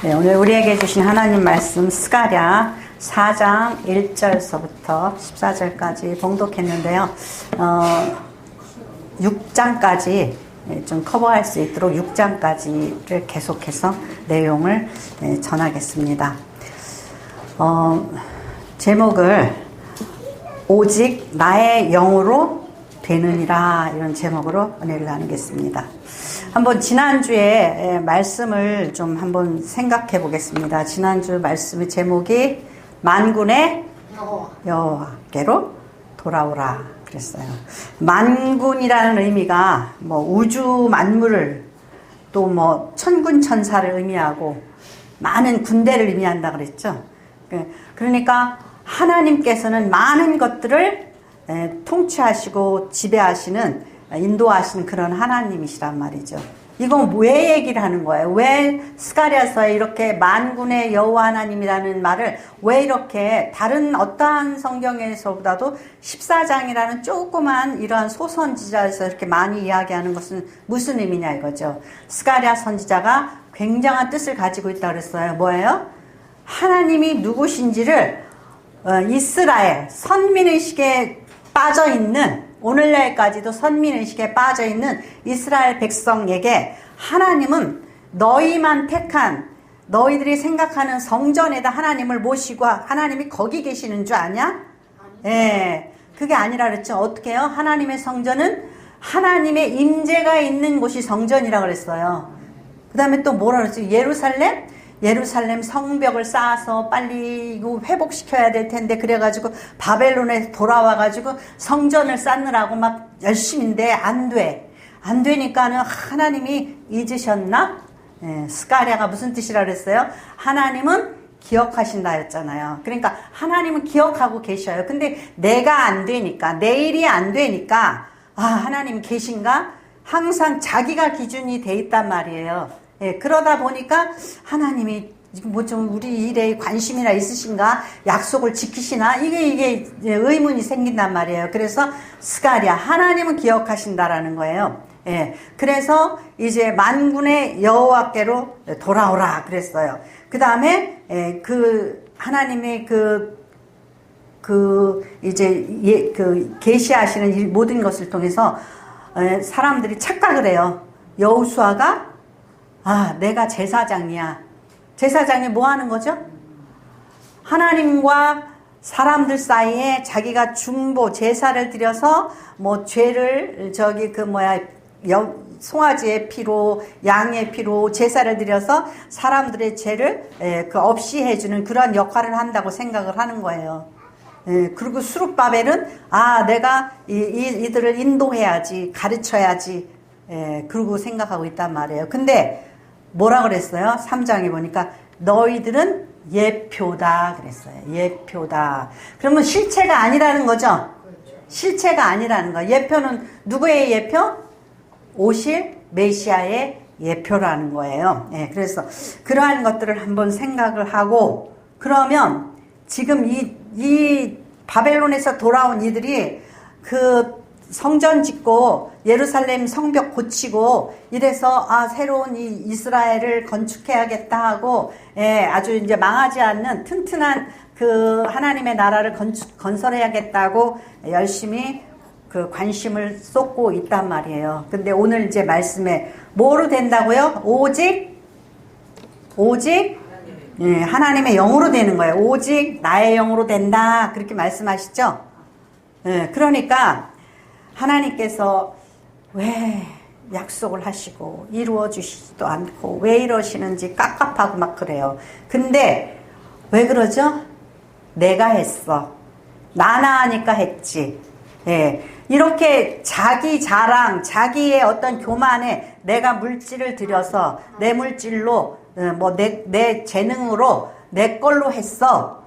네, 오늘 우리에게 주신 하나님 말씀 스가랴 4장 1절서부터 14절까지 봉독했는데요. 6장까지 좀 커버할 수 있도록 6장까지를 계속해서 내용을 전하겠습니다. 제목을 오직 나의 영으로 되느니라, 이런 제목으로 은혜를 나누겠습니다. 한번 지난주에 말씀을 좀 한번 생각해 보겠습니다. 지난주 말씀의 제목이 만군의 여호와께로 돌아오라 그랬어요. 만군이라는 의미가 뭐 우주 만물을, 또 뭐 천군 천사를 의미하고 많은 군대를 의미한다 그랬죠. 그러니까 하나님께서는 많은 것들을 통치하시고 지배하시는, 인도하시는 그런 하나님이시란 말이죠. 이건 왜 얘기를 하는 거예요? 왜 스가랴서에 이렇게 만군의 여호와 하나님이라는 말을 왜 이렇게 다른 어떠한 성경에서보다도 14장이라는 조그만 이러한 소선지자에서 이렇게 많이 이야기하는 것은 무슨 의미냐 이거죠. 스가랴 선지자가 굉장한 뜻을 가지고 있다고 그랬어요. 뭐예요? 하나님이 누구신지를 이스라엘 선민의식에 빠져있는, 오늘날까지도 선민의식에 빠져있는 이스라엘 백성에게 하나님은 너희만 택한, 너희들이 생각하는 성전에다 하나님을 모시고 하나님이 거기 계시는 줄 아냐? 예, 그게 아니라 그랬죠. 어떻게 해요? 하나님의 성전은 하나님의 임재가 있는 곳이 성전이라고 그랬어요. 그 다음에 또 뭐라 그랬죠? 예루살렘 성벽을 쌓아서 빨리 이거 회복시켜야 될 텐데, 그래가지고 바벨론에 돌아와가지고 성전을 쌓느라고 막 열심인데 안 돼. 안 되니까는 하나님이 잊으셨나? 스가랴가 무슨 뜻이라 그랬어요? 하나님은 기억하신다 했잖아요. 그러니까 하나님은 기억하고 계셔요. 근데 내가 안 되니까, 내일이 안 되니까, 하나님 계신가? 항상 자기가 기준이 돼 있단 말이에요. 그러다 보니까 하나님이 뭐 좀 우리 일에 관심이나 있으신가? 약속을 지키시나? 이게 의문이 생긴단 말이에요. 그래서 스가랴, 하나님은 기억하신다라는 거예요. 그래서 이제 만군의 여호와께로 돌아오라 그랬어요. 그 다음에 하나님의 이제 계시하시는 이 모든 것을 통해서 사람들이 착각을 해요. 여호수아가 내가 제사장이야. 제사장이 뭐 하는 거죠? 하나님과 사람들 사이에 자기가 중보, 제사를 드려서 뭐 죄를 송아지의 피로, 양의 피로 제사를 드려서 사람들의 죄를 없이 해주는 그런 역할을 한다고 생각을 하는 거예요. 그리고 수룹바벨은 내가 이들을 인도해야지, 가르쳐야지, 그러고 생각하고 있단 말이에요. 근데 뭐라 그랬어요? 3장에 보니까 너희들은 예표다 그랬어요. 예표다. 그러면 실체가 아니라는 거죠? 실체가 아니라는 거. 예표는 누구의 예표? 오실 메시아의 예표라는 거예요. 그래서 그러한 것들을 한번 생각을 하고, 그러면 지금 이 바벨론에서 돌아온 이들이 그 성전 짓고 예루살렘 성벽 고치고 이래서 새로운 이 이스라엘을 건축해야겠다 하고, 아주 이제 망하지 않는 튼튼한 그 하나님의 나라를 건설해야겠다고 열심히 그 관심을 쏟고 있단 말이에요. 근데 오늘 이제 말씀에 뭐로 된다고요? 오직 하나님의 영으로 되는 거예요. 오직 나의 영으로 된다, 그렇게 말씀하시죠? 그러니까 하나님께서 왜 약속을 하시고 이루어 주시지도 않고 왜 이러시는지 깝깝하고 막 그래요. 근데 왜 그러죠? 내가 했어. 나나 하니까 했지. 이렇게 자기 자랑, 자기의 어떤 교만에 내가 물질을 들여서 내 물질로, 내 재능으로 내 걸로 했어.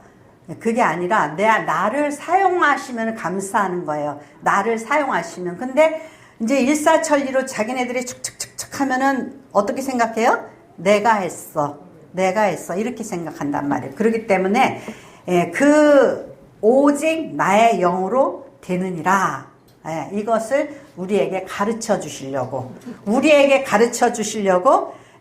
그게 아니라 나를 사용하시면 감사하는 거예요. 나를 사용하시면. 근데 이제 일사천리로 자기네들이 축축축축 하면은 어떻게 생각해요? 내가 했어. 이렇게 생각한단 말이에요. 그렇기 때문에 오직 나의 영으로 되느니라. 이것을 우리에게 가르쳐 주시려고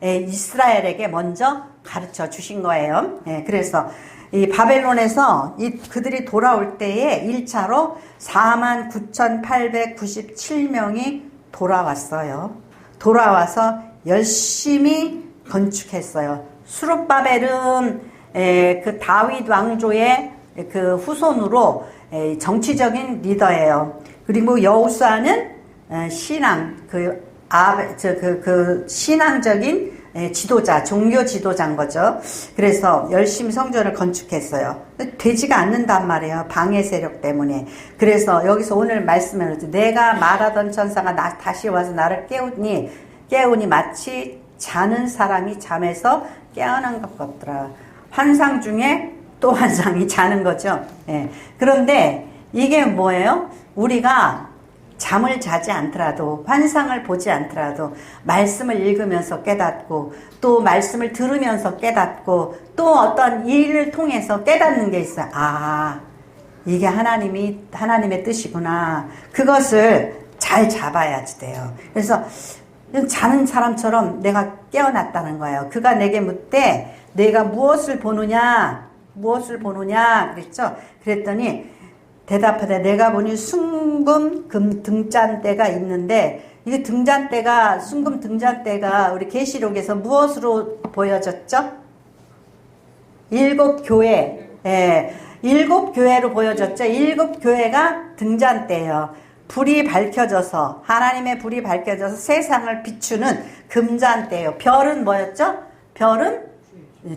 이스라엘에게 먼저 가르쳐 주신 거예요. 예, 그래서 이 바벨론에서 그들이 돌아올 때에 1차로 49,897명이 돌아왔어요. 돌아와서 열심히 건축했어요. 수룹바벨은 그 다윗 왕조의 그 후손으로 정치적인 리더예요. 그리고 여호수아는 신앙, 신앙적인 지도자, 종교 지도자인 거죠. 그래서 열심히 성전을 건축했어요. 되지가 않는단 말이에요. 방해 세력 때문에. 그래서 여기서 오늘 말씀을 내가 말하던 천사가 다시 와서 나를 깨우니 마치 자는 사람이 잠에서 깨어난 것 같더라. 환상 중에 또 환상이 자는 거죠. 예. 그런데 이게 뭐예요? 우리가 잠을 자지 않더라도 환상을 보지 않더라도 말씀을 읽으면서 깨닫고 또 말씀을 들으면서 깨닫고 또 어떤 일을 통해서 깨닫는 게 있어요. 아, 이게 하나님의 뜻이구나. 그것을 잘 잡아야지 돼요. 그래서 자는 사람처럼 내가 깨어났다는 거예요. 그가 내게 묻되 내가 무엇을 보느냐 그랬죠. 그랬더니 대답하되 내가 보니 순금 금 등잔대가 있는데 이게 순금 등잔대가 우리 계시록에서 무엇으로 보여졌죠? 7교회. 예. 7교회로 보여졌죠. 7교회가 등잔대예요. 불이 밝혀져서 하나님의 불이 밝혀져서 세상을 비추는 금잔대예요. 별은 뭐였죠? 별은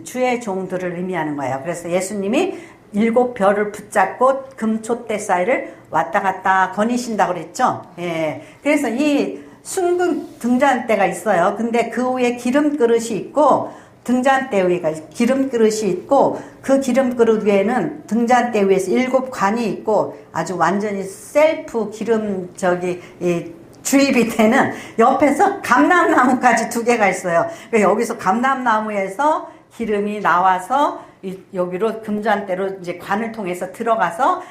주의 종들을 의미하는 거예요. 그래서 예수님이 7별을 붙잡고 금촛대 사이를 왔다 갔다 거니신다고 그랬죠. 예. 그래서 이 순금 등잔대가 있어요. 근데 그 위에 기름 그릇이 있고 등잔대 위가 기름 그릇이 있고 그 기름 그릇 위에는 등잔대 위에서 7관이 있고 아주 완전히 셀프 기름 주입이 되는 옆에서 감람나무까지 2개가 있어요. 그러니까 여기서 감람나무에서 기름이 나와서 여기로 금잔대로 이제 관을 통해서 들어가서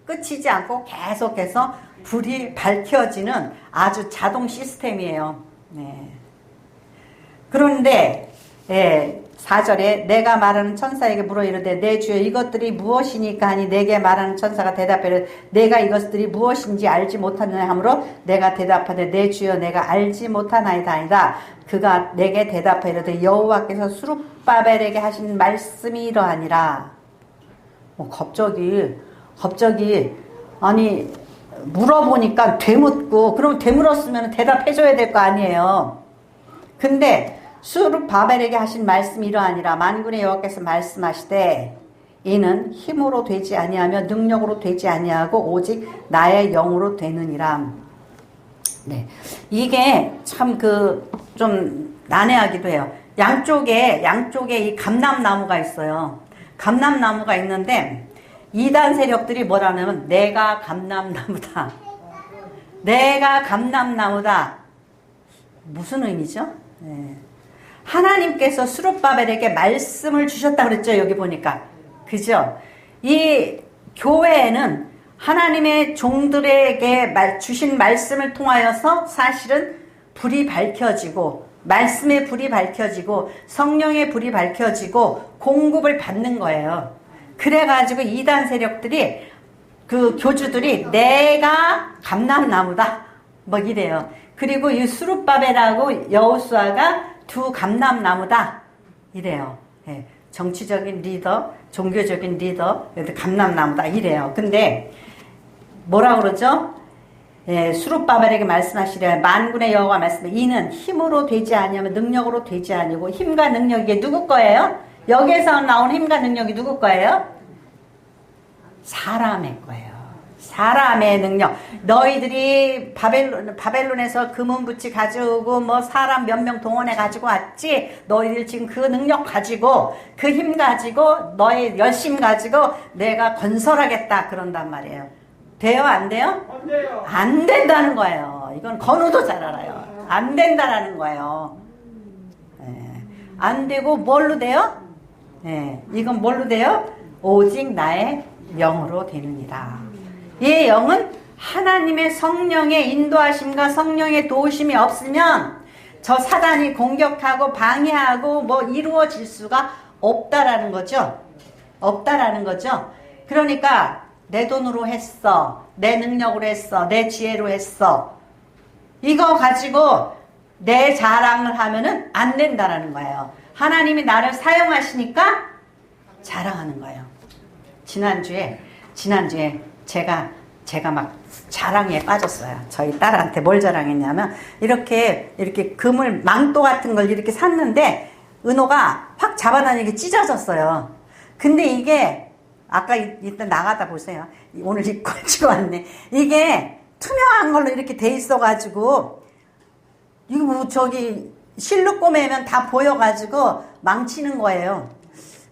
끝이지 않고 계속해서 불이 밝혀지는 아주 자동 시스템이에요. 네. 그런데 4절에 내가 말하는 천사에게 물어 이르되 내 주여 이것들이 무엇이니까 하니 내게 말하는 천사가 대답하되 내가 이것들이 무엇인지 알지 못하느냐 하므로 내가 대답하되 내 주여 내가 알지 못하나이다 아니다. 그가 내게 대답하되 여호와께서 수룹바벨에게 하신 말씀이 이러하니라. 갑자기 아니 물어보니까 되묻고 그럼 되물었으면 대답해줘야 될 거 아니에요. 근데 수룹바벨에게 하신 말씀이 이러하니라. 만군의 여호와께서 말씀하시되 이는 힘으로 되지 아니하며 능력으로 되지 아니하고 오직 나의 영으로 되느니라. 네, 이게 참 좀 난해하기도 해요. 양쪽에 이 감람나무가 있어요. 감람나무가 있는데 이단 세력들이 뭐라냐면 내가 감람나무다. 내가 감람나무다. 무슨 의미죠? 네. 하나님께서 수룹바벨에게 말씀을 주셨다 그랬죠. 여기 보니까. 그죠? 이 교회에는 하나님의 종들에게 주신 말씀을 통하여서 사실은 불이 밝혀지고 말씀의 불이 밝혀지고 성령의 불이 밝혀지고 공급을 받는 거예요. 그래가지고 이단 세력들이 그 교주들이 내가 감람나무다 뭐 이래요. 그리고 이 수룹바벨하고 여호수아가 2 감람나무다 이래요. 예, 정치적인 리더, 종교적인 리더, 감람나무다 이래요. 근데 뭐라 그러죠? 예, 수룹바벨에게 말씀하시되 만군의 여호와 말씀해 이는 힘으로 되지 아니하면 능력으로 되지 아니고 힘과 능력이 누구 거예요? 여기에서 나온 힘과 능력이 누구 거예요? 사람의 거예요. 사람의 능력. 너희들이 바벨론에서 금은부치 가지고 뭐 사람 몇 명 동원해 가지고 왔지. 너희들 지금 그 능력 가지고 그 힘 가지고 너희 열심 가지고 내가 건설하겠다 그런단 말이에요. 돼요? 안 돼요? 안 돼요. 안 된다는 거예요. 이건 건우도 잘 알아요. 안 된다라는 거예요. 안 되고 뭘로 돼요? 이건 뭘로 돼요? 오직 나의 영으로 되느니라. 이 영은 하나님의 성령의 인도하심과 성령의 도우심이 없으면 저 사단이 공격하고 방해하고 뭐 이루어질 수가 없다라는 거죠. 없다라는 거죠. 그러니까 내 돈으로 했어, 내 능력으로 했어, 내 지혜로 했어, 이거 가지고 내 자랑을 하면은 안 된다라는 거예요. 하나님이 나를 사용하시니까 자랑하는 거예요. 지난주에 제가 막 자랑에 빠졌어요. 저희 딸한테 뭘 자랑했냐면 이렇게 그물 망토 같은 걸 이렇게 샀는데 은호가 확 잡아다니게 찢어졌어요. 근데 이게 아까 일단 나가다 보세요. 오늘 입고 왔네. 이게 투명한 걸로 이렇게 돼 있어가지고 이거 뭐 저기 실로 꼬매면 다 보여가지고 망치는 거예요.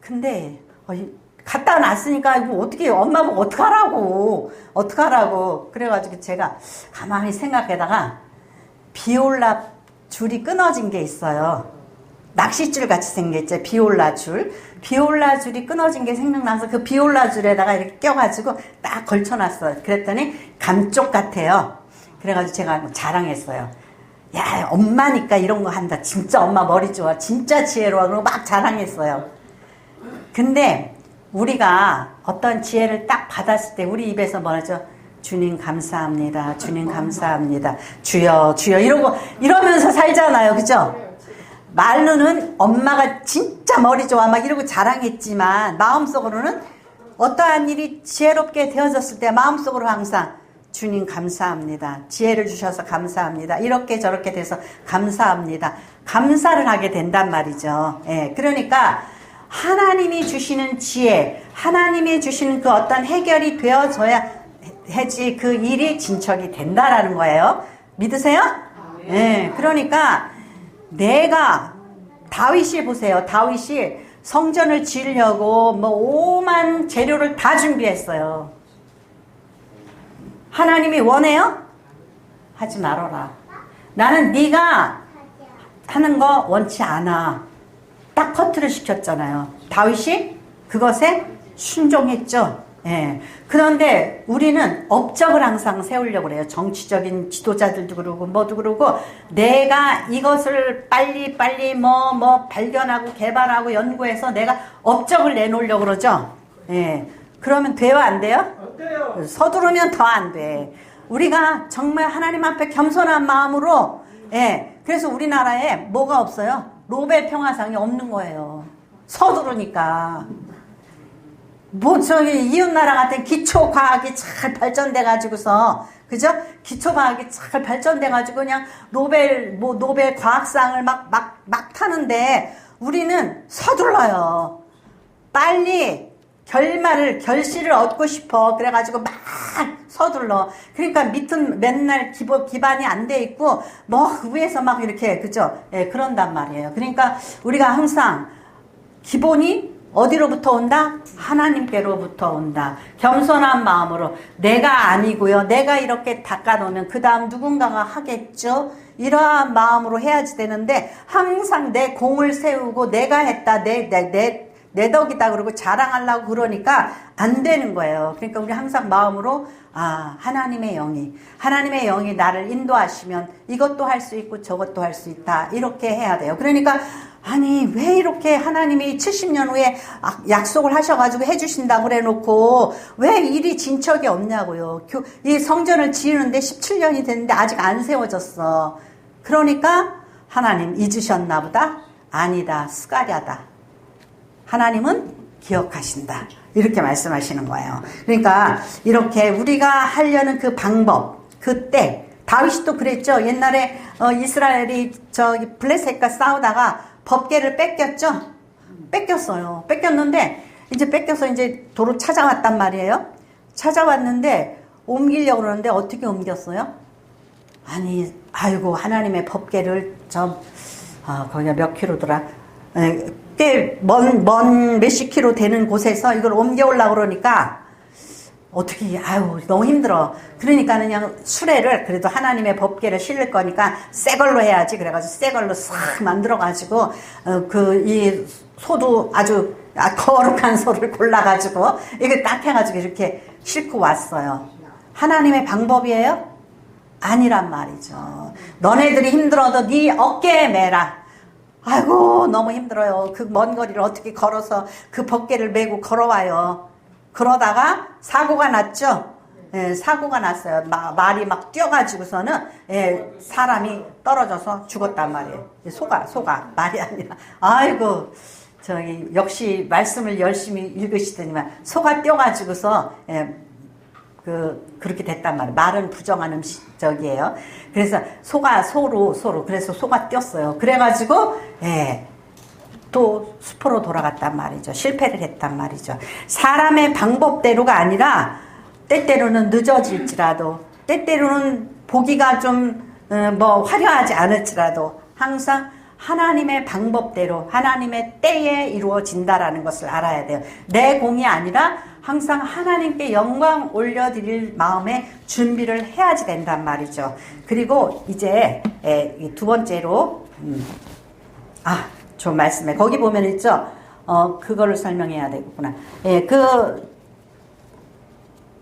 근데 갖다 놨으니까 이거 어떻게 엄마 보고 어떡하라고 그래가지고 제가 가만히 생각하다가 비올라 줄이 끊어진 게 있어요. 낚싯줄 같이 생겼죠. 비올라 줄이 끊어진 게 생각나서 그 비올라 줄에다가 이렇게 껴가지고 딱 걸쳐놨어요. 그랬더니 감쪽 같아요. 그래가지고 제가 자랑했어요. 야, 엄마니까 이런 거 한다. 진짜 엄마 머리 좋아. 진짜 지혜로워. 그러고 막 자랑했어요. 근데 우리가 어떤 지혜를 딱 받았을 때 우리 입에서 뭐라죠? 주님 감사합니다. 주님 감사합니다. 주여 주여 이러면서 살잖아요. 그죠? 말로는 엄마가 진짜 머리 좋아 막 이러고 자랑했지만 마음속으로는 어떠한 일이 지혜롭게 되어졌을 때 마음속으로 항상 주님 감사합니다. 지혜를 주셔서 감사합니다. 이렇게 저렇게 돼서 감사합니다. 감사를 하게 된단 말이죠. 예, 그러니까 하나님이 주시는 지혜, 하나님이 주시는 그 어떤 해결이 되어져야 해지 그 일이 진척이 된다라는 거예요. 믿으세요? 예, 그러니까 내가 다윗이 보세요. 다윗이 성전을 지으려고 뭐 오만 재료를 다 준비했어요. 하나님이 원해요? 하지 말아라. 나는 네가 하는 거 원치 않아. 딱 커트를 시켰잖아요. 다윗이 그것에 순종했죠. 예. 그런데 우리는 업적을 항상 세우려고 그래요. 정치적인 지도자들도 그러고 뭐도 그러고 내가 이것을 빨리 뭐 발견하고 개발하고 연구해서 내가 업적을 내놓으려고 그러죠. 예. 그러면 돼요, 안 돼요? 안 돼요. 서두르면 더 안 돼. 우리가 정말 하나님 앞에 겸손한 마음으로, 예. 그래서 우리나라에 뭐가 없어요? 노벨 평화상이 없는 거예요. 서두르니까. 뭐 저기 이웃나라 같은 기초과학이 잘 발전돼 가지고서 그죠? 기초과학이 잘 발전돼 가지고 그냥 노벨 과학상을 막 타는데 우리는 서둘러요. 빨리 결실을 얻고 싶어. 그래가지고 막 서둘러. 그러니까 밑은 맨날 기반이 안 돼 있고 뭐 위에서 막 이렇게 그죠? 예, 그런단 말이에요. 그러니까 우리가 항상 기본이 어디로부터 온다? 하나님께로부터 온다. 겸손한 마음으로 내가 아니고요. 내가 이렇게 닦아놓으면 그 다음 누군가가 하겠죠. 이러한 마음으로 해야지 되는데 항상 내 공을 세우고 내가 했다. 내 덕이다 그러고 자랑하려고 그러니까 안 되는 거예요. 그러니까 우리 항상 마음으로 하나님의 영이 나를 인도하시면 이것도 할 수 있고 저것도 할 수 있다. 이렇게 해야 돼요. 그러니까 아니 왜 이렇게 하나님이 70년 후에 약속을 하셔가지고 해주신다고 그래놓고 왜 일이 진척이 없냐고요. 이 성전을 지으는데 17년이 됐는데 아직 안 세워졌어. 그러니까 하나님 잊으셨나 보다? 아니다. 스가랴다. 하나님은 기억하신다. 이렇게 말씀하시는 거예요. 그러니까 이렇게 우리가 하려는 그 방법, 그때 다윗이 또 그랬죠. 옛날에 이스라엘이 저기 블레셋과 싸우다가 법궤를 뺏겼어요. 뺏겼는데 뺏겨서 이제 도로 찾아왔단 말이에요. 찾아왔는데 옮기려고 그러는데 어떻게 옮겼어요? 아니, 아이고 하나님의 법궤를 거기가 몇 킬로더라? 꽤 먼 몇십 킬로 되는 곳에서 이걸 옮겨오려고 그러니까 어떻게 너무 힘들어. 그러니까 그냥 수레를 그래도 하나님의 법궤를 실을 거니까 새 걸로 해야지. 그래가지고 새 걸로 싹 만들어가지고 이 소도 아주 거룩한 소를 골라가지고 이거 딱 해가지고 이렇게 싣고 왔어요. 하나님의 방법이에요? 아니란 말이죠. 너네들이 힘들어도 네 어깨에 매라. 아이고 너무 힘들어요. 그 먼 거리를 어떻게 걸어서 그 벗개를 메고 걸어와요. 그러다가 사고가 났죠. 예, 사고가 났어요. 말이 막 뛰어가지고서는 예, 사람이 떨어져서 죽었단 말이에요. 소가 말이 아니라. 아이고 저기 역시 말씀을 열심히 읽으시더니만 소가 뛰어가지고서 예, 그렇게 됐단 말이에요. 말은 부정하는 적이에요. 그래서 소로 그래서 소가 뛰었어요. 그래가지고 예, 또 숲으로 돌아갔단 말이죠. 실패를 했단 말이죠. 사람의 방법대로가 아니라 때때로는 늦어질지라도 때때로는 보기가 좀 화려하지 않을지라도 항상 하나님의 방법대로 하나님의 때에 이루어진다라는 것을 알아야 돼요. 내 공이 아니라 항상 하나님께 영광 올려드릴 마음에 준비를 해야지 된단 말이죠. 그리고 이제 두 번째로 좀 말씀해. 거기 보면 있죠. 그거를 설명해야 되겠구나. 그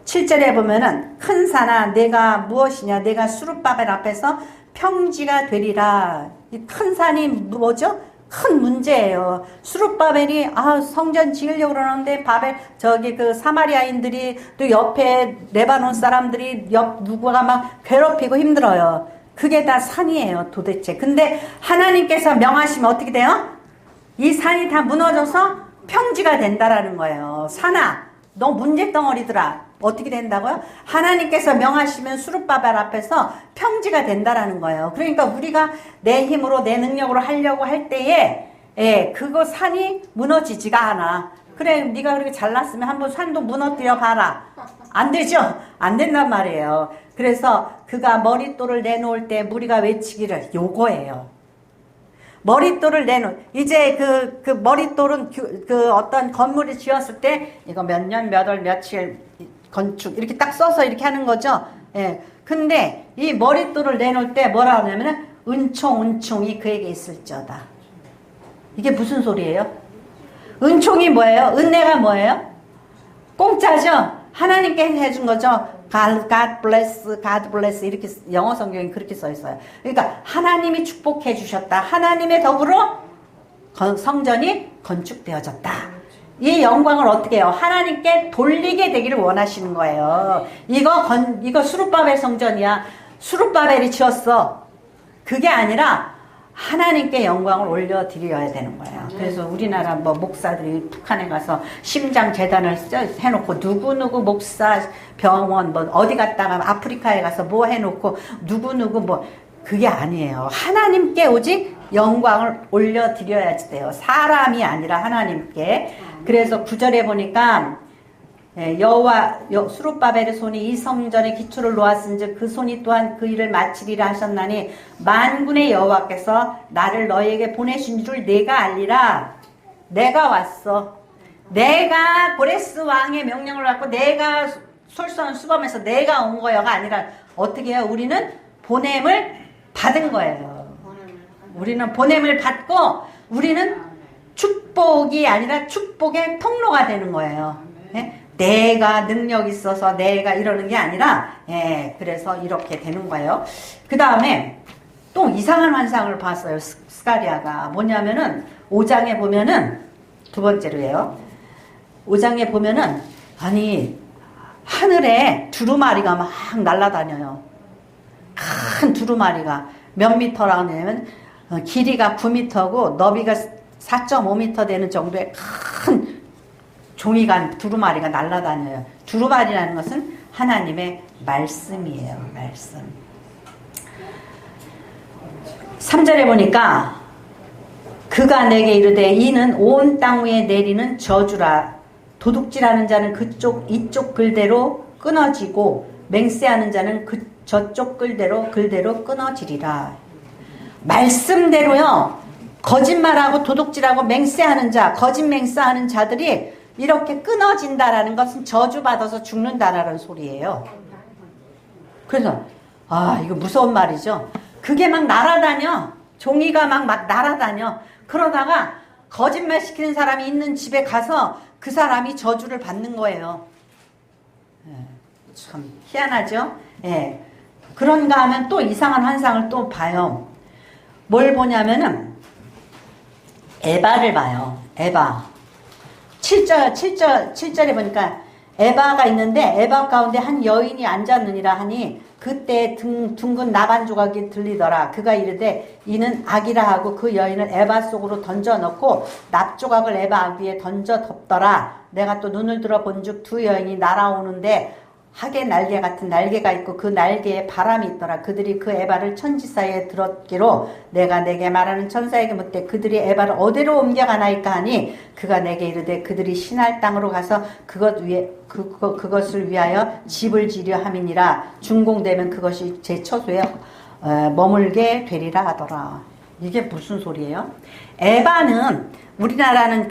7절에 보면은 큰 산아 내가 무엇이냐 내가 수룹바벨 앞에서 평지가 되리라. 이 큰 산이 뭐죠? 큰 문제예요. 수룹바벨이 성전 지으려고 그러는데 저기 그 사마리아인들이 또 옆에 레바논 사람들이 누구가 막 괴롭히고 힘들어요. 그게 다 산이에요 도대체. 근데 하나님께서 명하시면 어떻게 돼요? 이 산이 다 무너져서 평지가 된다라는 거예요. 산아 너 문제덩어리더라. 어떻게 된다고요? 하나님께서 명하시면 수룹바벨 앞에서 평지가 된다라는 거예요. 그러니까 우리가 내 힘으로 내 능력으로 하려고 할 때에 그거 산이 무너지지가 않아. 그래 네가 그렇게 잘났으면 한번 산도 무너뜨려 봐라. 안 되죠? 안 된단 말이에요. 그래서 그가 머릿돌을 내놓을 때 무리가 외치기를 요거예요. 머릿돌을 이제 그 머릿돌은 그 어떤 건물을 지었을 때 이거 몇 년, 몇 월, 며칠 건축 이렇게 딱 써서 이렇게 하는 거죠. 예. 근데 이 머릿돌을 내놓을 때 뭐라 하냐면은 은총이 그에게 있을지어다. 이게 무슨 소리예요? 은총이 뭐예요? 은혜가 뭐예요? 공짜죠? 하나님께 해준 거죠. God bless 이렇게 영어 성경에 그렇게 써 있어요. 그러니까 하나님이 축복해 주셨다. 하나님의 덕으로 성전이 건축되어졌다. 이 영광을 어떻게 해요? 하나님께 돌리게 되기를 원하시는 거예요. 이거 수룹바벨 성전이야. 수룹바벨이 지었어. 그게 아니라 하나님께 영광을 올려드려야 되는 거예요. 그래서 우리나라 목사들이 북한에 가서 심장 재단을 해놓고 누구누구 목사 병원 어디 갔다가 아프리카에 가서 뭐 해놓고 누구누구 그게 아니에요. 하나님께 오직 영광을 올려드려야지 돼요. 사람이 아니라 하나님께. 그래서 9절에 보니까 수룹바벨의 손이 이 성전의 기초를 놓았은즉 그 손이 또한 그 일을 마치리라 하셨나니 만군의 여호와께서 나를 너희에게 보내신 줄 내가 알리라. 내가 왔어. 내가 고레스 왕의 명령을 받고 내가 솔선수범해서 내가 온 거야가 아니라 어떻게 해요? 우리는 보냄을 받은 거예요. 우리는 보냄을 받고 우리는 축복이 아니라 축복의 통로가 되는 거예요. 네? 내가 능력 있어서 내가 이러는 게 아니라 그래서 이렇게 되는 거예요. 그 다음에 또 이상한 환상을 봤어요. 스가랴가 뭐냐면은 5장에 보면은 두 번째로예요. 5장에 보면은 아니 하늘에 두루마리가 막 날아다녀요. 큰 두루마리가 몇 미터라 하냐면 길이가 9미터고 너비가 4.5미터 되는 정도의 큰 종이가 두루마리가 날아다녀요. 두루마리라는 것은 하나님의 말씀이에요. 말씀. 3절에 보니까 그가 내게 이르되 이는 온 땅 위에 내리는 저주라. 도둑질하는 자는 이쪽 글대로 끊어지고 맹세하는 자는 저쪽 글대로 끊어지리라. 말씀대로요. 거짓말하고 도둑질하고 맹세하는 자, 거짓 맹세하는 자들이 이렇게 끊어진다라는 것은 저주받아서 죽는다라는 소리예요. 그래서 이거 무서운 말이죠. 그게 막 날아다녀. 종이가 막 날아다녀. 그러다가 거짓말 시키는 사람이 있는 집에 가서 그 사람이 저주를 받는 거예요. 참 희한하죠. 그런가 하면 또 이상한 환상을 또 봐요. 뭘 보냐면은 에바를 봐요. 에바. 7절에 보니까 에바가 있는데 에바 가운데 한 여인이 앉았느니라 하니 그때 둥근 나간 조각이 들리더라. 그가 이르되 이는 악이라 하고 그 여인을 에바 속으로 던져 넣고 납조각을 에바 위에 던져 덮더라. 내가 또 눈을 들어 본즉 두 여인이 날아오는데 하계 날개 같은 날개가 있고 그 날개에 바람이 있더라. 그들이 그 에바를 천지 사이에 들었기로 내가 내게 말하는 천사에게 묻되 그들이 에바를 어디로 옮겨가나이까 하니 그가 내게 이르되 그들이 신할 땅으로 가서 그것을 위하여 집을 지려 함이니라. 준공되면 그것이 제 처소에 머물게 되리라 하더라. 이게 무슨 소리예요? 에바는 우리나라는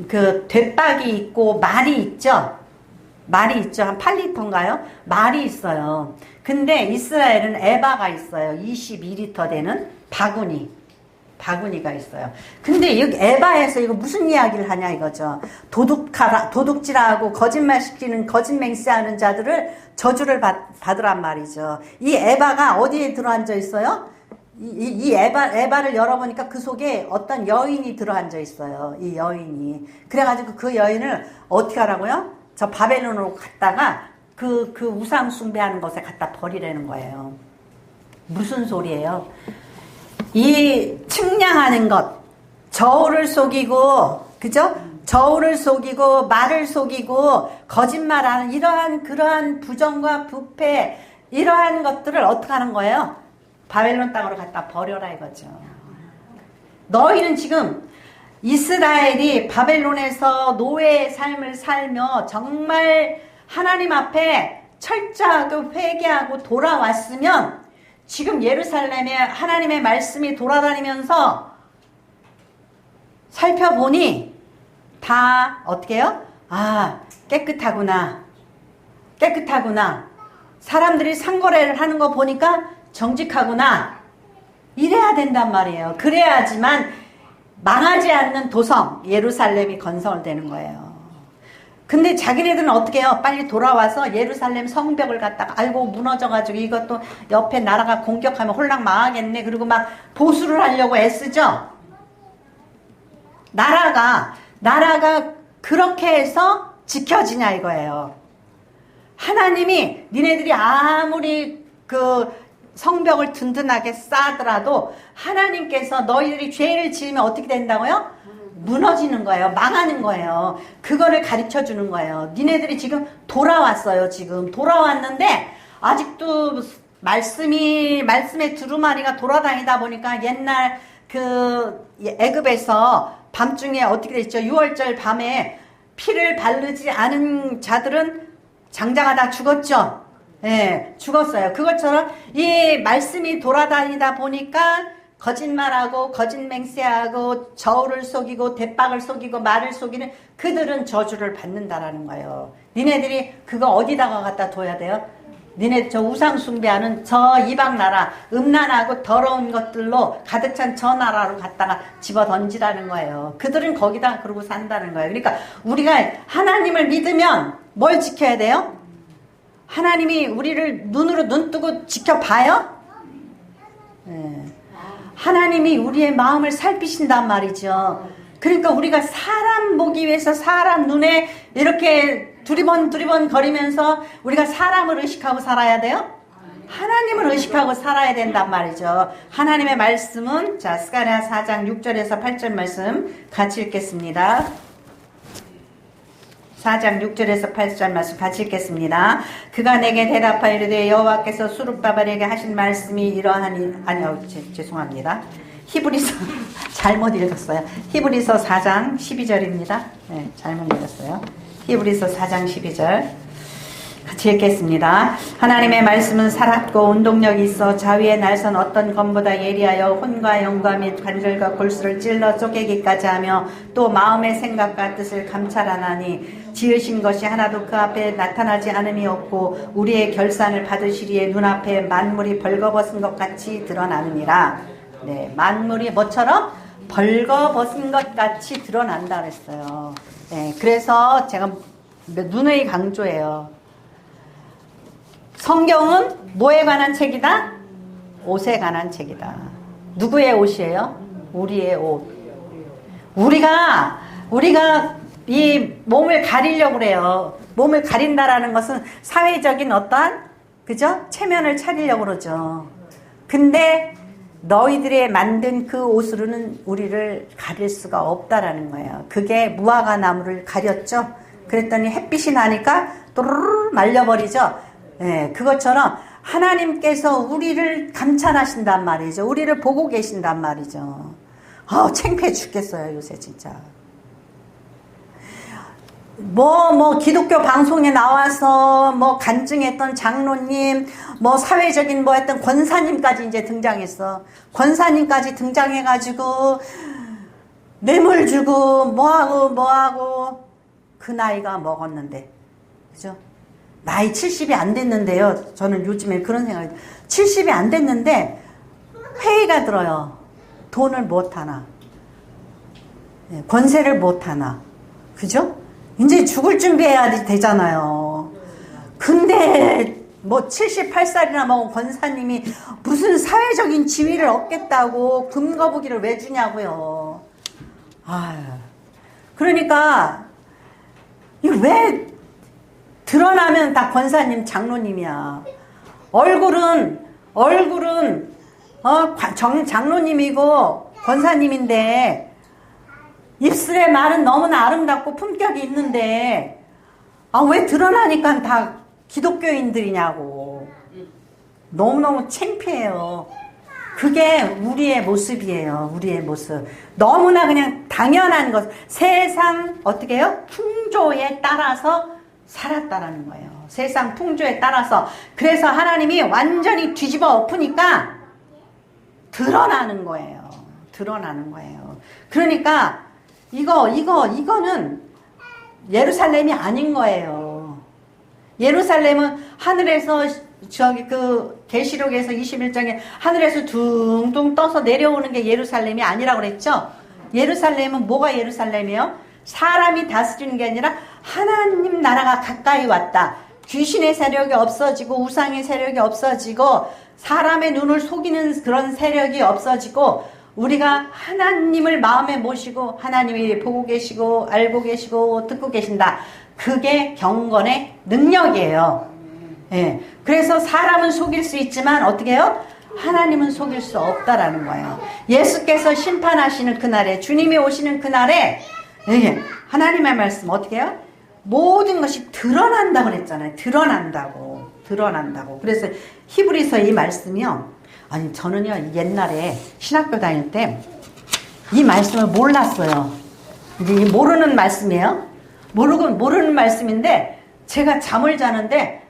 그 돛박이 있고 말이 있죠. 말이 있죠. 한 8리터인가요? 말이 있어요. 근데 이스라엘은 에바가 있어요. 22리터 되는 바구니가 있어요. 근데 여기 에바에서 이거 무슨 이야기를 하냐 이거죠. 도둑질하고 거짓말 시키는 거짓맹세하는 자들을 저주를 받으란 말이죠. 이 에바가 어디에 들어앉아 있어요? 이 에바를 열어보니까 그 속에 어떤 여인이 들어앉아 있어요. 이 여인이. 그래가지고 그 여인을 어떻게 하라고요? 저 바벨론으로 갔다가 그 우상 숭배하는 것에 갖다 버리라는 거예요. 무슨 소리예요? 이 측량하는 것, 저울을 속이고, 그죠? 저울을 속이고, 말을 속이고, 거짓말하는 그러한 부정과 부패, 이러한 것들을 어떻게 하는 거예요? 바벨론 땅으로 갖다 버려라 이거죠. 너희는 지금 이스라엘이 바벨론에서 노예의 삶을 살며 정말 하나님 앞에 철저하게 회개하고 돌아왔으면 지금 예루살렘에 하나님의 말씀이 돌아다니면서 살펴보니 다 어떻게 해요? 아, 깨끗하구나. 사람들이 상거래를 하는 거 보니까 정직하구나. 이래야 된단 말이에요. 그래야지만 망하지 않는 도성 예루살렘이 건설되는 거예요. 근데 자기네들은 어떻게 해요? 빨리 돌아와서 예루살렘 성벽을 갖다가 아이고 무너져가지고 이것도 옆에 나라가 공격하면 홀랑 망하겠네. 그리고 막 보수를 하려고 애쓰죠. 나라가 그렇게 해서 지켜지냐 이거예요. 하나님이 니네들이 아무리 그 성벽을 든든하게 쌓더라도 하나님께서 너희들이 죄를 지으면 어떻게 된다고요? 무너지는 거예요. 망하는 거예요. 그거를 가르쳐 주는 거예요. 니네들이 지금 돌아왔어요. 지금 돌아왔는데 아직도 말씀의 두루마리가 돌아다니다 보니까 옛날 그 애굽에서 밤중에 어떻게 됐죠? 6월절 밤에 피를 바르지 않은 자들은 장자가 다 죽었죠. 예, 죽었어요. 그것처럼 이 말씀이 돌아다니다 보니까 거짓말하고 거짓맹세하고 저울을 속이고 대박을 속이고 말을 속이는 그들은 저주를 받는다라는 거예요. 니네들이 그거 어디다가 갖다 둬야 돼요? 니네 저 우상 숭배하는 저 이방 나라 음란하고 더러운 것들로 가득 찬 저 나라로 갖다가 집어 던지라는 거예요. 그들은 거기다 그러고 산다는 거예요. 그러니까 우리가 하나님을 믿으면 뭘 지켜야 돼요? 하나님이 우리를 눈 뜨고 지켜봐요? 네. 하나님이 우리의 마음을 살피신단 말이죠. 그러니까 우리가 사람 보기 위해서 사람 눈에 이렇게 두리번 거리면서 우리가 사람을 의식하고 살아야 돼요? 하나님을 의식하고 살아야 된단 말이죠. 하나님의 말씀은 자 스가랴 4장 6절에서 8절 말씀 같이 읽겠습니다. 4장 6절에서 8절 말씀 같이 읽겠습니다. 그가 내게 대답하여 이르되 여호와께서 수룹바벨에게 하신 말씀이 이러하니 죄송합니다. 히브리서 잘못 읽었어요. 히브리서 4장 12절입니다. 네, 잘못 읽었어요. 히브리서 4장 12절 같이 읽겠습니다. 하나님의 말씀은 살았고 운동력이 있어 자위에 날선 어떤 검보다 예리하여 혼과 영과 및 관절과 골수를 찔러 쪼개기까지 하며 또 마음의 생각과 뜻을 감찰하나니 지으신 것이 하나도 그 앞에 나타나지 않음이 없고 우리의 결산을 받으시리에 눈앞에 만물이 벌거벗은 것 같이 드러나느니라. 네, 만물이 뭐처럼 벌거벗은 것 같이 드러난다 그랬어요. 네, 그래서 제가 누누이 강조해요. 성경은 뭐에 관한 책이다? 옷에 관한 책이다. 누구의 옷이에요? 우리의 옷. 우리가 이 몸을 가리려고 그래요. 몸을 가린다라는 것은 사회적인 어떠한, 그죠? 체면을 차리려고 그러죠. 근데 너희들의 만든 그 옷으로는 우리를 가릴 수가 없다라는 거예요. 그게 무화과 나무를 가렸죠. 그랬더니 햇빛이 나니까 또르르 말려버리죠. 예, 그것처럼 하나님께서 우리를 감찰하신단 말이죠. 우리를 보고 계신단 말이죠. 창피해 죽겠어요, 요새 진짜. 기독교 방송에 나와서 간증했던 장로님, 사회적인 했던 권사님까지 이제 등장했어. 권사님까지 등장해가지고, 뇌물 주고, 뭐하고, 그 나이가 먹었는데. 그죠? 나이 70이 안 됐는데요. 저는 요즘에 그런 생각이, 70이 안 됐는데, 회의가 들어요. 돈을 못하나. 권세를 못하나. 그죠? 이제 죽을 준비해야 되잖아요. 근데 78살이나 먹은 권사님이 무슨 사회적인 지위를 얻겠다고 금거북이를 왜 주냐고요. 그러니까 왜 드러나면 다 권사님 장로님이야. 얼굴은 장로님이고 권사님인데 입술의 말은 너무나 아름답고 품격이 있는데 왜 드러나니까 다 기독교인들이냐고. 너무너무 창피해요. 그게 우리의 모습이에요. 우리의 모습. 너무나 그냥 당연한 것. 세상 어떻게 해요? 풍조에 따라서 살았다라는 거예요. 세상 풍조에 따라서. 그래서 하나님이 완전히 뒤집어 엎으니까 드러나는 거예요. 드러나는 거예요. 그러니까 이거는 예루살렘이 아닌 거예요. 예루살렘은 하늘에서 계시록에서 21장에 하늘에서 둥둥 떠서 내려오는 게 예루살렘이 아니라고 그랬죠? 예루살렘은 뭐가 예루살렘이에요? 사람이 다스리는 게 아니라 하나님 나라가 가까이 왔다. 귀신의 세력이 없어지고 우상의 세력이 없어지고 사람의 눈을 속이는 그런 세력이 없어지고 우리가 하나님을 마음에 모시고 하나님이 보고 계시고 알고 계시고 듣고 계신다. 그게 경건의 능력이에요. 예. 그래서 사람은 속일 수 있지만 어떻게 해요? 하나님은 속일 수 없다라는 거예요. 예수께서 심판하시는 그날에, 주님이 오시는 그날에 하나님의 말씀 어떻게 해요? 모든 것이 드러난다고 그랬잖아요. 드러난다고. 그래서 히브리서 이 말씀이요. 아니 저는요 옛날에 신학교 다닐 때 이 말씀을 몰랐어요. 이제 모르는 말씀이에요. 모르는 말씀인데 제가 잠을 자는데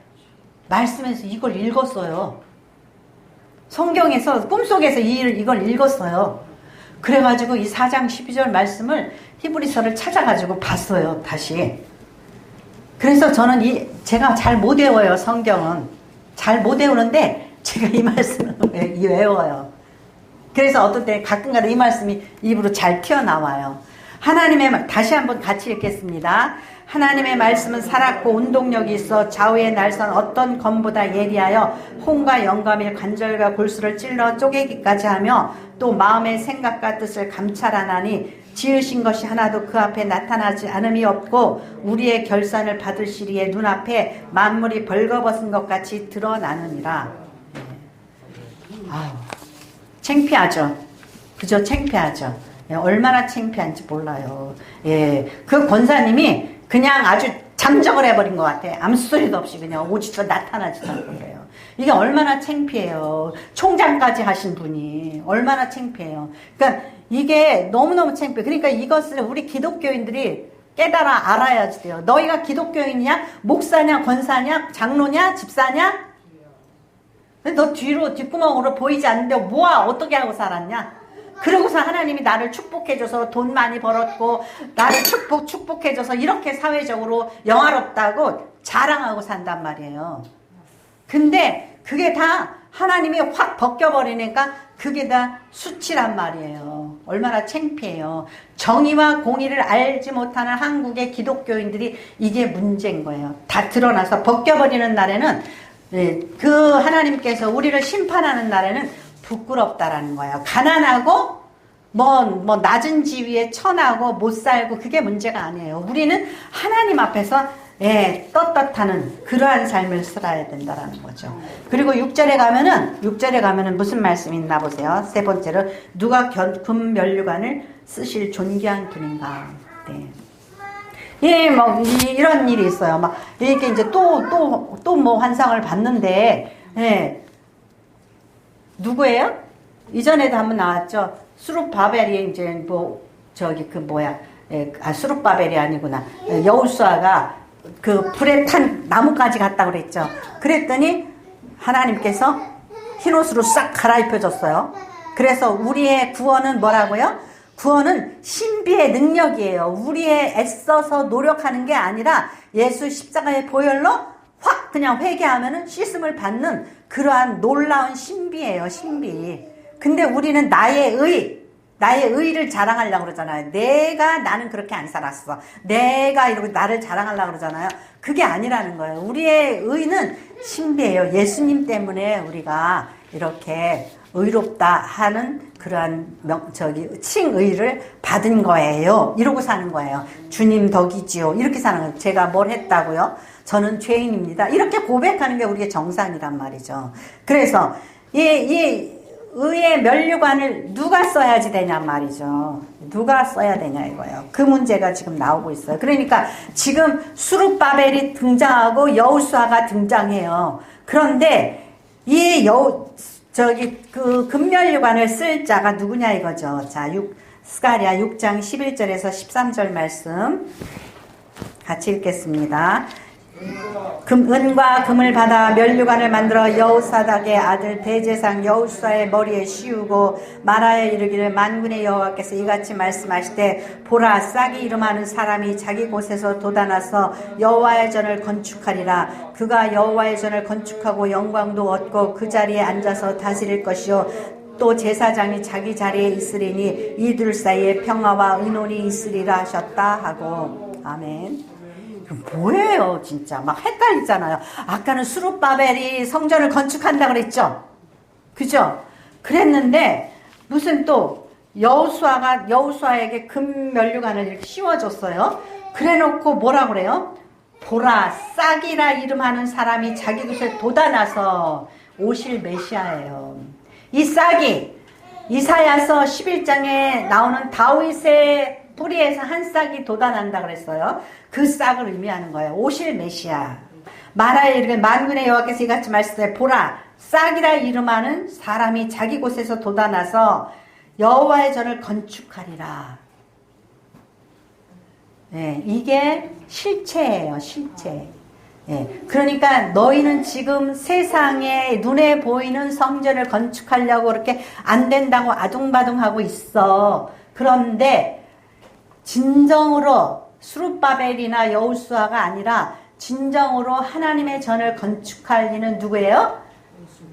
말씀에서 이걸 읽었어요. 성경에서 꿈속에서 이걸 읽었어요. 그래가지고 이 4장 12절 말씀을 히브리서를 찾아가지고 봤어요. 다시. 그래서 저는 제가 잘 못 외워요. 성경은 잘 못 외우는데 제가 이 말씀을 외워요. 그래서 어떤 때 가끔가다 이 말씀이 입으로 잘 튀어나와요. 다시 한번 같이 읽겠습니다. 하나님의 말씀은 살았고 운동력이 있어 좌우의 날선 어떤 검보다 예리하여 혼과 영감의 관절과 골수를 찔러 쪼개기까지 하며 또 마음의 생각과 뜻을 감찰하나니 지으신 것이 하나도 그 앞에 나타나지 않음이 없고 우리의 결산을 받을 시리에 눈앞에 만물이 벌거벗은 것 같이 드러나느니라. 창피하죠. 그죠? 창피하죠. 얼마나 창피한지 몰라요. 그 권사님이 그냥 아주 잠적을 해버린 것 같아. 아무 소리도 없이 그냥 오지도 나타나지도 않고 그래요. 이게 얼마나 창피해요. 총장까지 하신 분이 얼마나 창피해요. 그러니까 이게 너무너무 창피해요. 그러니까 이것을 우리 기독교인들이 깨달아 알아야지 돼요. 너희가 기독교인이냐? 목사냐? 권사냐? 장로냐? 집사냐? 너 뒷구멍으로 보이지 않는데 어떻게 하고 살았냐? 그러고서 하나님이 나를 축복해줘서 돈 많이 벌었고 나를 축복해줘서 이렇게 사회적으로 영화롭다고 자랑하고 산단 말이에요. 근데 그게 다 하나님이 확 벗겨버리니까 그게 다 수치란 말이에요. 얼마나 창피해요. 정의와 공의를 알지 못하는 한국의 기독교인들이 이게 문제인 거예요. 다 드러나서 벗겨버리는 날에는 예, 그 하나님께서 우리를 심판하는 날에는 부끄럽다라는 거예요. 가난하고 뭐 낮은 지위에 처나고 못 살고 그게 문제가 아니에요. 우리는 하나님 앞에서 떳떳하는 그러한 삶을 살아야 된다라는 거죠. 그리고 6절에 가면은 무슨 말씀이 있나 보세요. 세 번째로 누가 금면류관을 쓰실 존귀한 분인가. 네. 이런 일이 있어요. 막 이렇게 이제 또 뭐 환상을 봤는데, 누구예요? 이전에도 한번 나왔죠. 수룹바벨이 이제 수룹바벨이 아니구나. 여호수아가 그 불에 탄 나무까지 갔다 그랬죠. 그랬더니 하나님께서 흰옷으로 싹 갈아입혀줬어요. 그래서 우리의 구원은 뭐라고요? 구원은 신비의 능력이에요. 우리의 애써서 노력하는 게 아니라 예수 십자가의 보혈로 확 그냥 회개하면은 씻음을 받는 그러한 놀라운 신비예요. 신비. 근데 우리는 나의 의를 자랑하려고 그러잖아요. 나는 그렇게 안 살았어. 이러고 나를 자랑하려고 그러잖아요. 그게 아니라는 거예요. 우리의 의는 신비예요. 예수님 때문에 우리가 이렇게 의롭다 하는 그러한 칭의를 받은 거예요. 이러고 사는 거예요. 주님 덕이지요. 이렇게 사는 거예요. 제가 뭘 했다고요? 저는 죄인입니다. 이렇게 고백하는 게 우리의 정상이란 말이죠. 그래서 이 의의 면류관을 누가 써야지 되냐 말이죠. 누가 써야 되냐 이거예요. 그 문제가 지금 나오고 있어요. 그러니까 지금 수룹바벨이 등장하고 여호수아가 등장해요. 그런데 그 금면류관을 쓸 자가 누구냐 이거죠. 자, 스가랴 6장 11절에서 13절 말씀 같이 읽겠습니다. 은과 금을 받아 면류관을 만들어 여호사닥의 아들 대제상 여호수아의 머리에 씌우고 말하여 이르기를 만군의 여호와께서 이같이 말씀하시되 보라 싹이 이름하는 사람이 자기 곳에서 돋아나서 여호와의 전을 건축하리라. 그가 여호와의 전을 건축하고 영광도 얻고 그 자리에 앉아서 다스릴 것이요 또 제사장이 자기 자리에 있으리니 이들 사이에 평화와 의논이 있으리라 하셨다 하고. 아멘. 뭐예요 진짜 막 헷갈리잖아요. 아까는 수룹바벨이 성전을 건축한다 그랬죠. 그죠? 그랬는데 무슨 또 여호수아에게 금면류관을 이렇게 씌워줬어요. 그래놓고 뭐라 그래요? 보라 싹이라 이름하는 사람이 자기 곳에 돋아나서 오실 메시아예요. 이 싹이 이사야서 11장에 나오는 다윗의 뿌리에서 한 싹이 돋아난다 그랬어요. 그 싹을 의미하는 거예요. 오실 메시아. 말하여 이르되 만군의 여호와께서 이같이 말씀하시되 보라 싹이라 이름하는 사람이 자기 곳에서 돋아나서 여호와의 전을 건축하리라. 네, 이게 실체예요. 실체. 네, 그러니까 너희는 지금 세상에 눈에 보이는 성전을 건축하려고 그렇게 안 된다고 아둥바둥하고 있어. 그런데 진정으로 수룹바벨이나 여호수아가 아니라 진정으로 하나님의 전을 건축할 이는 누구예요?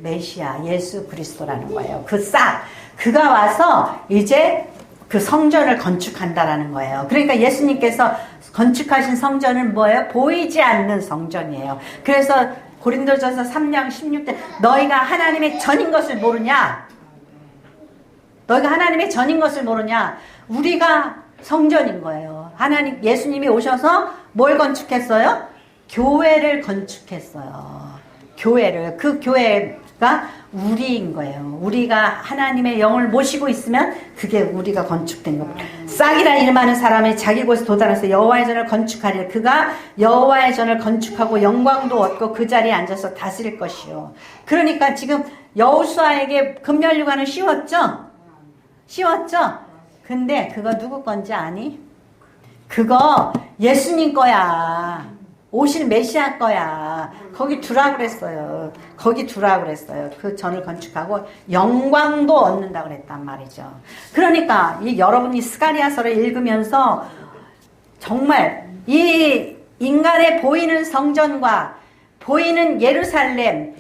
메시아 예수 그리스도라는 거예요. 그 싹 그가 와서 이제 그 성전을 건축한다라는 거예요. 그러니까 예수님께서 건축하신 성전은 뭐예요? 보이지 않는 성전이에요. 그래서 고린도전서 3장 16절 너희가 하나님의 전인 것을 모르냐? 너희가 하나님의 전인 것을 모르냐? 우리가 성전인 거예요. 예수님이 오셔서 뭘 건축했어요? 교회를 건축했어요. 교회를. 그 교회가 우리인 거예요. 우리가 하나님의 영을 모시고 있으면 그게 우리가 건축된 겁니다. 싹이라 이름하는 사람이 자기 곳에 도달해서 여호와의 전을 건축하리라. 그가 여호와의 전을 건축하고 영광도 얻고 그 자리에 앉아서 다스릴 것이요. 그러니까 지금 여호수아에게 금면류관을 씌웠죠? 근데 그거 누구 건지 아니? 그거 예수님 거야. 오실 메시아 거야. 거기 두라 그랬어요. 그 전을 건축하고 영광도 얻는다 그랬단 말이죠. 그러니까 여러분이 스가랴서를 읽으면서 정말 이 인간의 보이는 성전과 보이는 예루살렘,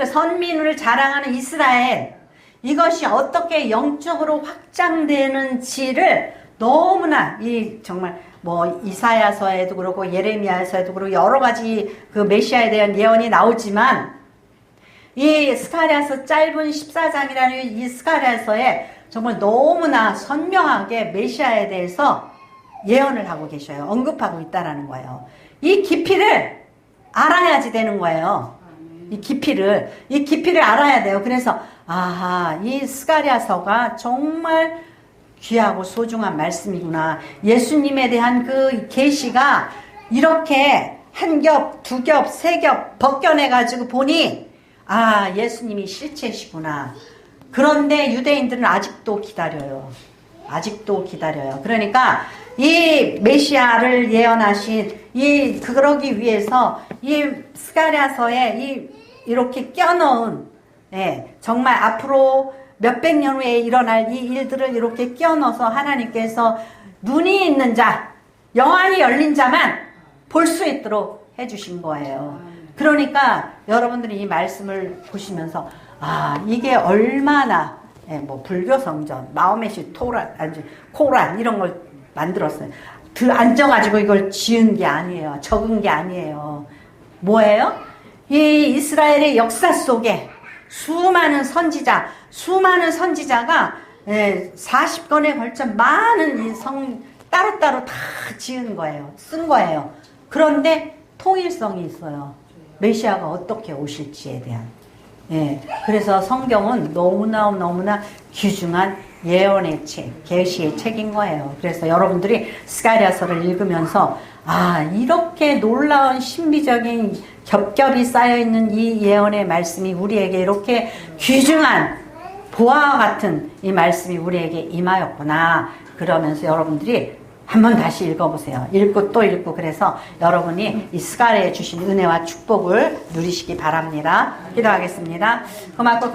선민을 자랑하는 이스라엘, 이것이 어떻게 영적으로 확장되는지를 너무나 정말 이사야서에도 그렇고 예레미야서에도 그렇고 여러 가지 그 메시아에 대한 예언이 나오지만 이 스가랴서 짧은 14장이라는 이 스가랴서에 정말 너무나 선명하게 메시아에 대해서 예언을 하고 계셔요. 언급하고 있다라는 거예요. 이 깊이를 알아야지 되는 거예요. 이 깊이를 알아야 돼요. 그래서 아하, 이 스가랴서가 정말 귀하고 소중한 말씀이구나. 예수님에 대한 그 계시가 이렇게 한 겹, 두 겹, 세 겹 벗겨내 가지고 보니 아, 예수님이 실체시구나. 그런데 유대인들은 아직도 기다려요. 아직도 기다려요. 그러니까 이 메시아를 예언하신 그러기 위해서 이 스가랴서에 이렇게 껴넣은, 정말 앞으로 몇백 년 후에 일어날 이 일들을 이렇게 끼워넣어서 하나님께서 눈이 있는 자, 영안이 열린 자만 볼 수 있도록 해주신 거예요. 그러니까 여러분들이 이 말씀을 보시면서 아, 이게 얼마나 뭐 불교 성전, 마호메시 코란 이런 걸 만들었어요. 앉아가지고 이걸 지은 게 아니에요. 적은 게 아니에요. 뭐예요? 이 이스라엘의 역사 속에 수많은 선지자가 40권에 걸쳐 많은 이 따로따로 다 지은 거예요. 쓴 거예요. 그런데 통일성이 있어요. 메시아가 어떻게 오실지에 대한. 그래서 성경은 너무나 귀중한 예언의 책, 계시의 책인 거예요. 그래서 여러분들이 스가랴서를 읽으면서 아, 이렇게 놀라운 신비적인 겹겹이 쌓여있는 이 예언의 말씀이 우리에게 이렇게 귀중한 보화와 같은 이 말씀이 우리에게 임하였구나. 그러면서 여러분들이 한번 다시 읽어보세요. 읽고 또 읽고. 그래서 여러분이 이 스가랴에 주신 은혜와 축복을 누리시기 바랍니다. 기도하겠습니다. 고맙고